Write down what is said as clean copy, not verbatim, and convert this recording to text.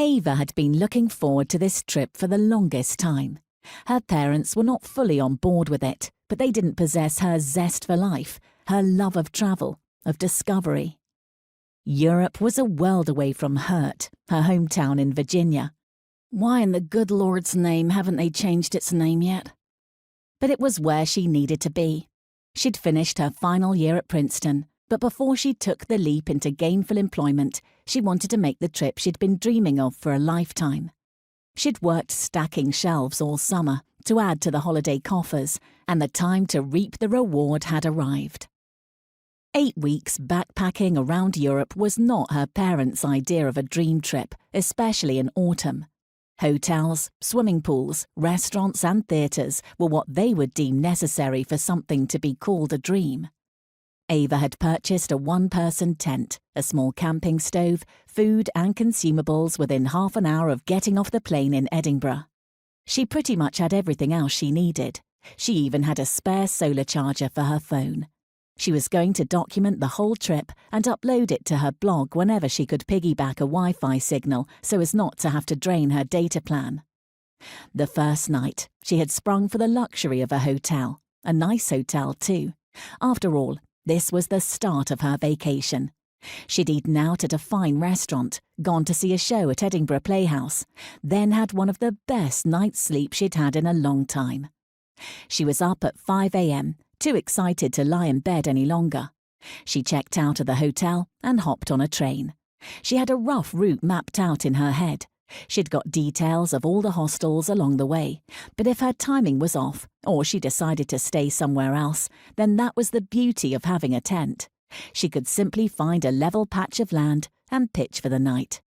Ava had been looking forward to this trip for the longest time. Her parents were not fully on board with it, but they didn't possess her zest for life, her love of travel, of discovery. Europe was a world away from Hurt, her hometown in Virginia. Why in the good Lord's name haven't they changed its name yet? But it was where she needed to be. She'd finished her final year at Princeton, but before she took the leap into gainful employment, she wanted to make the trip she'd been dreaming of for a lifetime. She'd worked stacking shelves all summer to add to the holiday coffers, and the time to reap the reward had arrived. 8 weeks backpacking around Europe was not her parents' idea of a dream trip, especially in autumn. Hotels, swimming pools, restaurants and theatres were what they would deem necessary for something to be called a dream. Ava had purchased a one-person tent, a small camping stove, food and consumables within half an hour of getting off the plane in Edinburgh. She pretty much had everything else she needed. She even had a spare solar charger for her phone. She was going to document the whole trip and upload it to her blog whenever she could piggyback a Wi-Fi signal so as not to have to drain her data plan. The first night, she had sprung for the luxury of a hotel, a nice hotel too. After all, this was the start of her vacation. She'd eaten out at a fine restaurant, gone to see a show at Edinburgh Playhouse, then had one of the best night's sleep she'd had in a long time. She was up at 5 a.m., too excited to lie in bed any longer. She checked out of the hotel and hopped on a train. She had a rough route mapped out in her head. She'd got details of all the hostels along the way, but if her timing was off, or she decided to stay somewhere else, then that was the beauty of having a tent. She could simply find a level patch of land and pitch for the night.